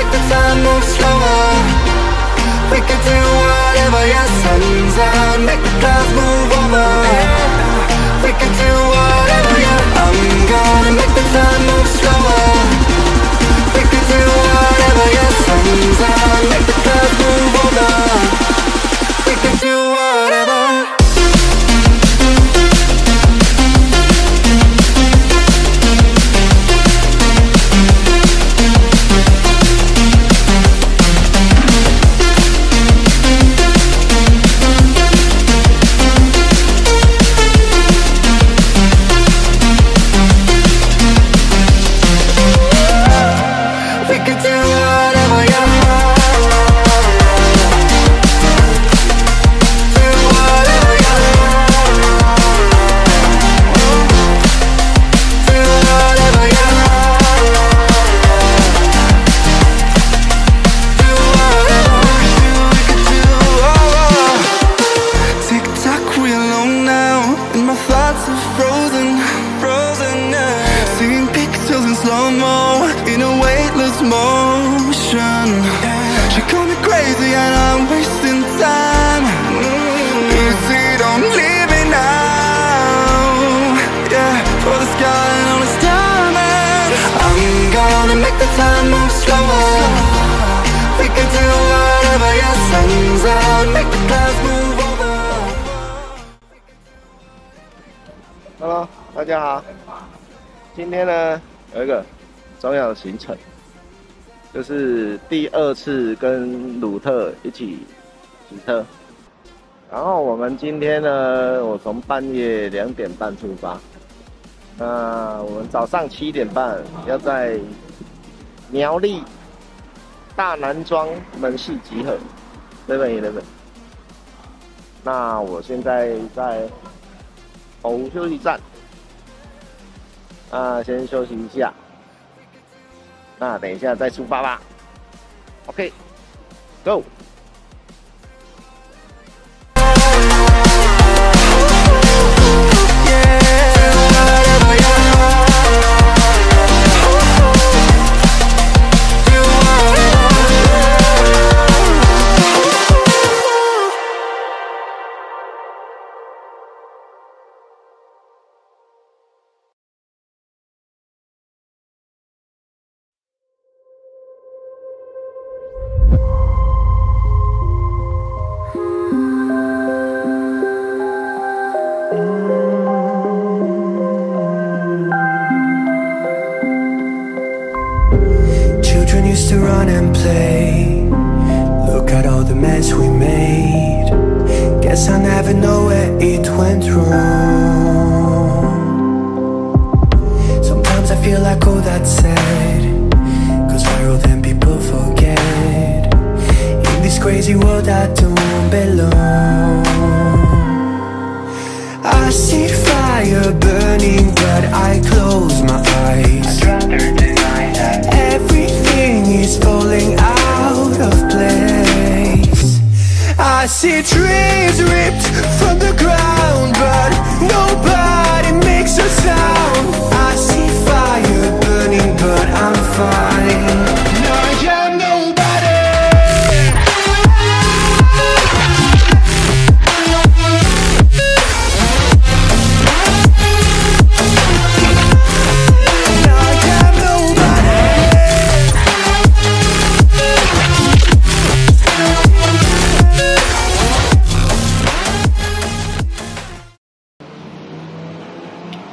make the time move slower. We could do whatever, yeah, sun's out, make the clouds move over. We could do whatever, yeah. I'm gonna make the time move slower. We could do whatever, yeah, sun's out, make the clouds move over. We could do whatever. Time move slower. We can do whatever, yeah, sun's out, make the clouds move over. Hello， 大家好。今天呢有一个重要的行程，就是第2次跟鲁特一起骑车。然后我们今天呢，我从半夜2点半出发。那我们早上7点半要在苗栗大南庄门市集合，11。那我现在在头休息站，先休息一下。那等一下再出发吧。OK，Go。Used to run and play. Look at all the mess we made. Guess I never know where it went wrong. Sometimes I feel like all that's sad, 'cause viral then people forget. In this crazy world I don't belong. I see fire burning but I close my eyes. I'd rather deny that. Everything is falling out of place. I see trees ripped from the ground, but nobody makes a sound. I see fire burning, but I'm fine. I am nobody.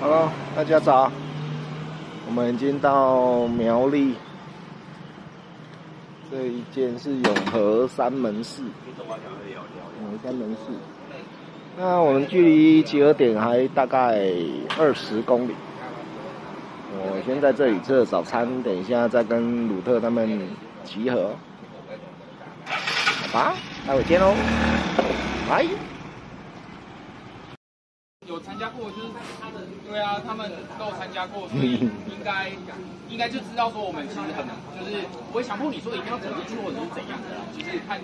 Hello， 大家早。我们已经到苗栗，这一间是永和三门市。三门市。那我们距离集合点还大概20公里。我先在这里吃了早餐，等一下再跟鲁特他们集合。好吧，待会见喽，拜。有参加过，就是对啊，他们都有参加过，所以应该就知道说我们其实很就是不会强迫你说一定要走进去或者是怎样的，就是看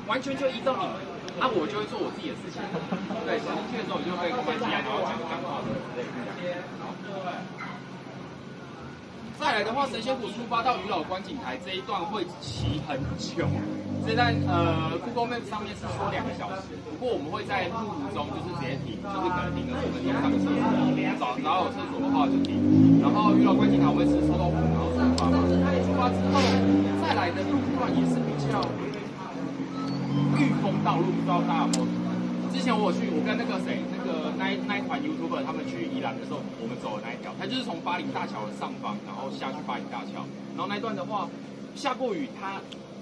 完全就依照你，我就会做我自己的事情。对，走进去的时候你就可以关机啊，然后讲话之类的。再来的话，神仙谷出发到宇老观景台这一段会骑很久，这在Google Map 上面是说2个小时，不过我们会在路途中就是直接停，就是可能停个10分钟上个厕所，然后有厕所的话就停。然后宇老观景台会吃臭豆腐，然后出发嘛。出发之后再来的路段也是比较御风道路，不知道大家有没有？之前我有去，我跟那个谁，那一团 YouTuber 他们去宜兰的时候，我们走的那一条，它就是从巴陵大桥的上方，然后下去巴陵大桥，然后那一段的话，下过雨它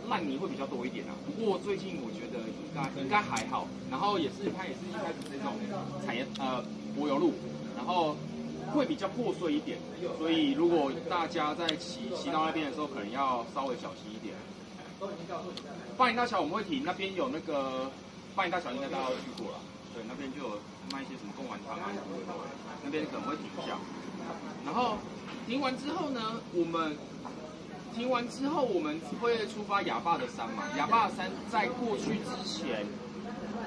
烂泥会比较多一点啊。不过最近我觉得应该还好，然后它也是一开始这种柏油路，然后会比较破碎一点，所以如果大家在骑到那边的时候，可能要稍微小心一点。巴陵大桥我们会停，那边有那个。巴陵大桥应该大家都去过了，对，那边就有卖一些什么贡丸汤啊什么的，那边可能会停一下。然后停完之后呢，我们会出发亚爸的山嘛。亚爸的山在过去之前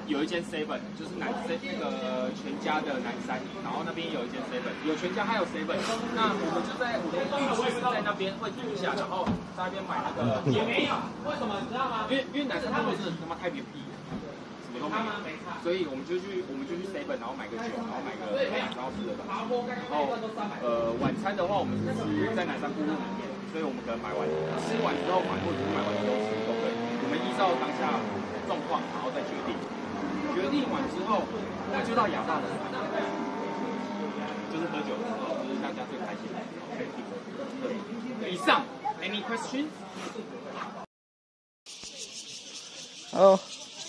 有一间 Seven， 就是那个全家的南山，然后那边有一间 Seven， 有全家还有 Seven。那我们预期是在那边会停一下，然后在那边买那个也没有，为什么你知道吗？因为南山部落真的他妈太偏僻了。所以我们就去 Seven， 然后买个酒，然后买个然后吃的东西。然后晚餐的话，我们是吃在南山部落里面，所以我们可能吃完之后或者是买完之后吃都可以。我们依照当下状况，然后再决定。决定完之后，我们就到亚爸的山，就是喝酒的时候，就是大家最开心的 KTM。对，以上 any question？ 好。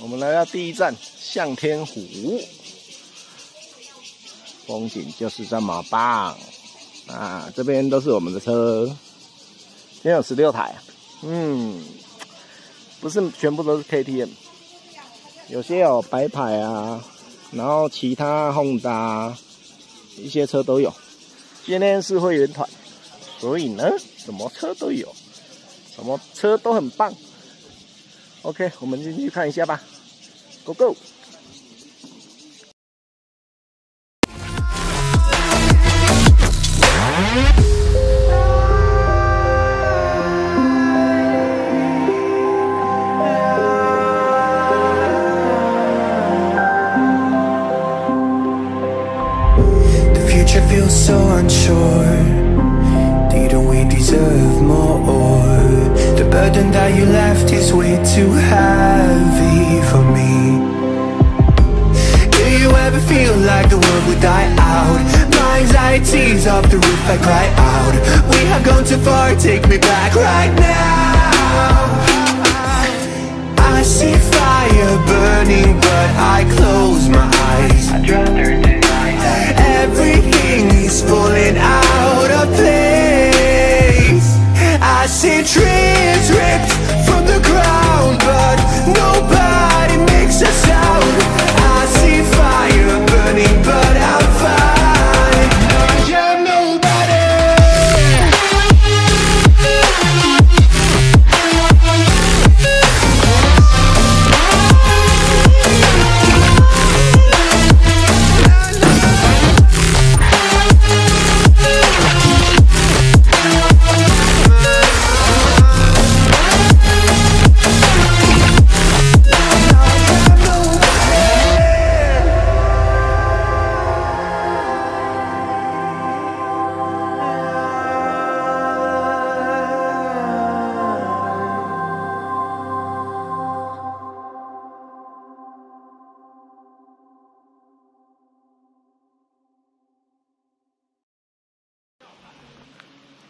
我们来到第一站向天湖，风景就是这么棒啊！这边都是我们的车，今天有16台，不是全部都是 KTM， 有些有白牌啊，然后其他 Honda 一些车都有。今天是会员团，所以呢，什么车都有，什么车都很棒。OK， 我们进去看一下吧 ，Go Go！ The future feels so unsure. Didn't we deserve more? The burden that you left is way too heavy for me. Do you ever feel like the world would die out? My anxieties off the roof, I cry out. We have gone too far, take me back right now. I see fire burning, but I close my eyes. I'd rather deny that. Everything is falling out of place. I see trees ripped from the ground, but nobody makes a sound. I see fire burning, but I'm fine. You're nobody.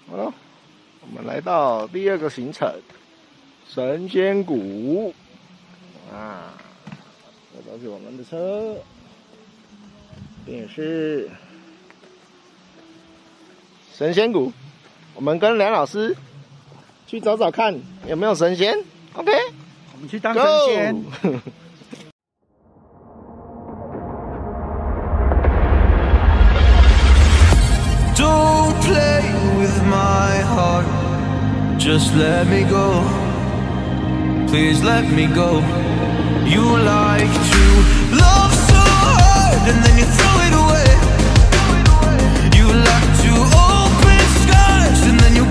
好了，我们来到第二个行程，神仙谷啊，这都是我们的车，这也是神仙谷。我们跟梁老师去找找看有没有神仙。OK， 我们去当神仙。Don't play with my heart, just let me go. Please let me go. You like to love so hard and then you throw it away. You like to open skies and then you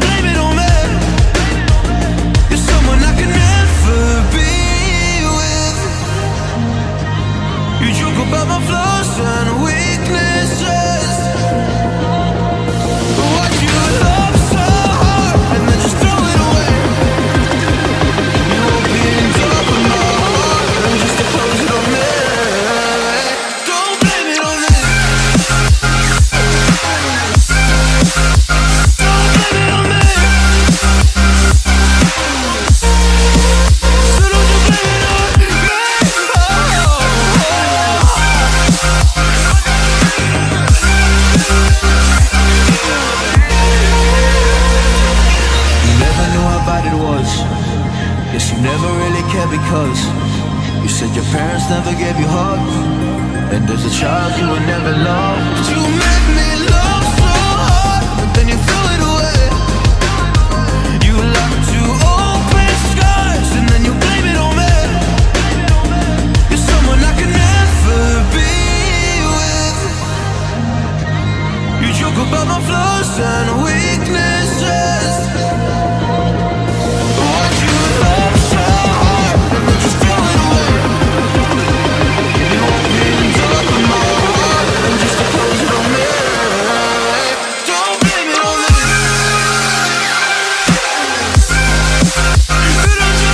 Guess you never really cared because you said your parents never gave you hugs, and as a child you were never loved. But you made me love so hard, but then you threw it away. You love to open scars, and then you blame it on me. You're someone I could never be with. You joke about my flaws and weaknesses. What you love so hard, and then just throw it away. You opened up my heart, and just to close it on me. Don't blame it on me. Don't you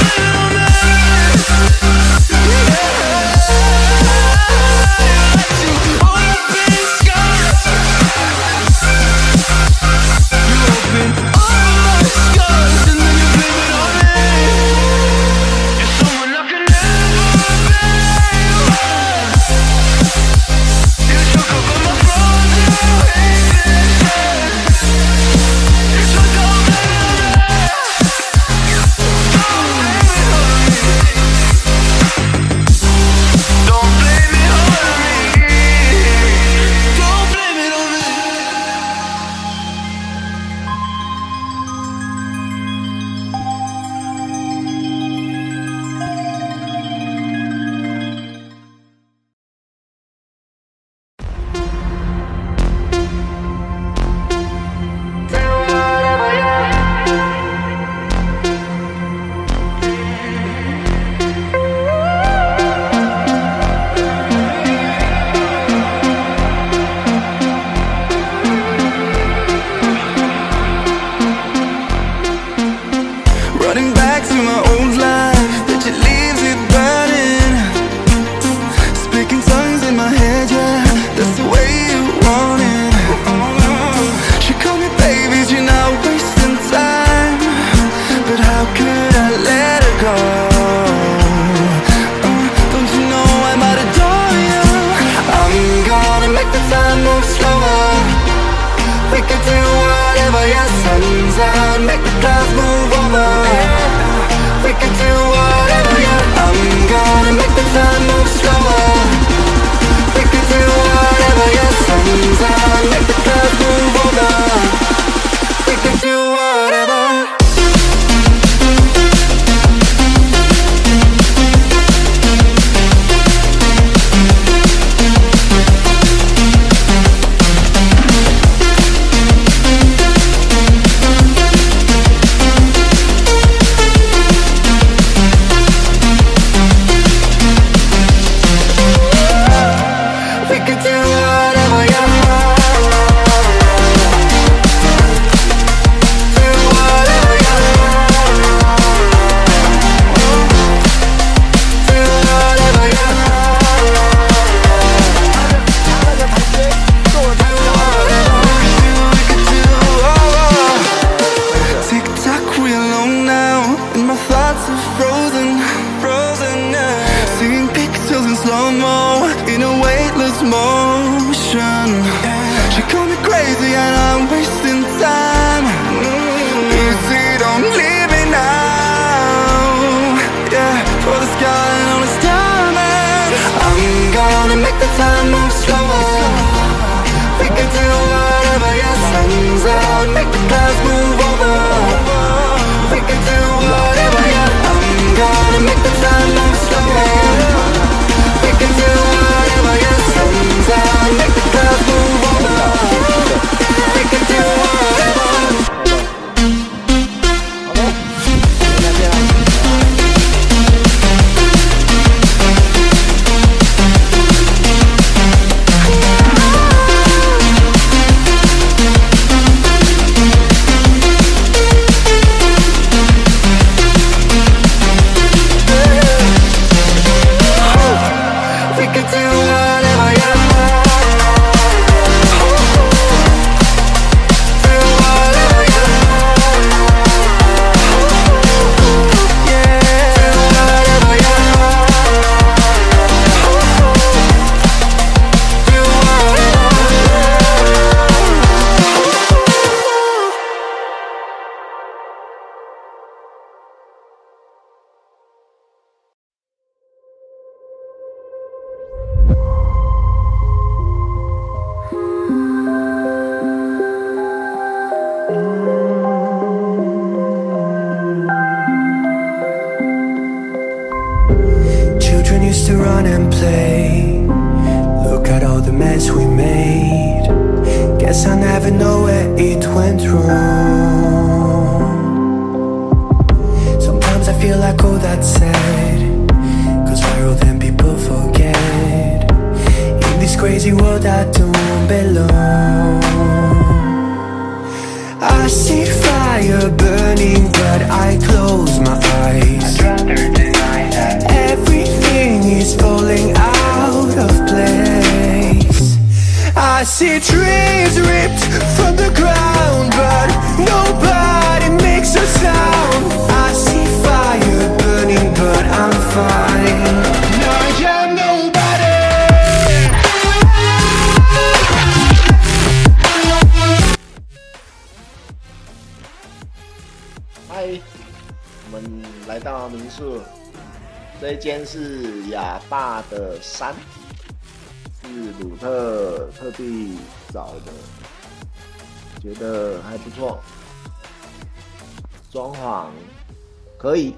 blame it on me. Running back to my old life, but it leaves it burning. Speaking tongues in my head, yeah, that's the way you want it. She called me baby, you're not wasting time, but how could I let her go? Don't you know I might adore you? I'm gonna make the time move slower. We can do whatever, yeah, sun's out, make the clouds move over. We can do whatever, yeah. I'm gonna make the time move slower. We can do whatever, yeah. Sun's out, make the clouds move over. We can do whatever. used to run and play. Look at all the mess we made. Guess I never know where it went wrong. Sometimes I feel like all that's sad, 'cause viral then people forget. In this crazy world I don't belong. I see fire burning but I close my eyes. I'd rather deny that. Everything is falling out of place. I see trees ripped from the ground but nobody makes a sound. I see fire burning but I'm fine. No, I'm nobody. 嗨，我们来到民宿，这一间是亚爸的山，是鲁特特地找的，觉得还不错，装潢可以，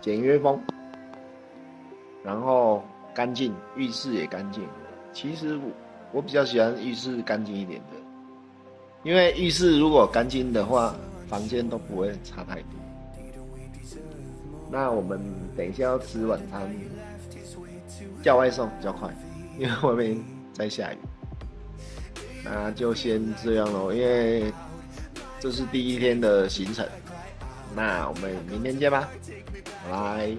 简约风，然后干净，浴室也干净。其实我比较喜欢浴室干净一点的，因为浴室如果干净的话，房间都不会差太多。那我们等一下要吃晚餐，叫外送比较快，因为外面在下雨。那就先这样咯，因为这是第一天的行程。那我们明天见吧，拜拜。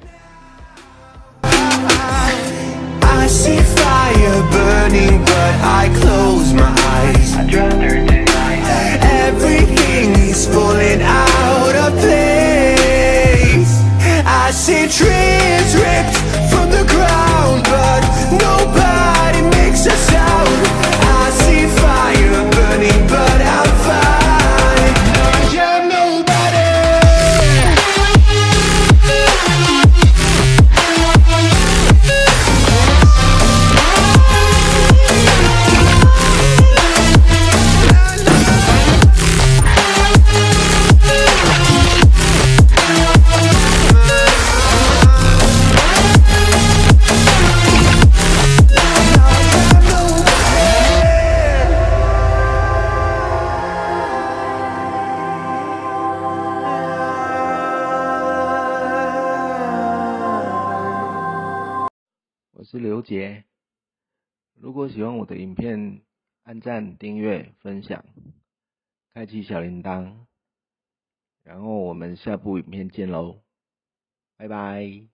I see fire burning but I close my eyes. I'd rather deny that. Everything is falling out of place. I see trees ripped from the ground but nobody makes a sound. I see fire burning but I'm fine. I'm nobody.我是刘杰，如果喜欢我的影片，按赞、订阅、分享，开启小铃铛，然后我们下部影片见喽，拜拜。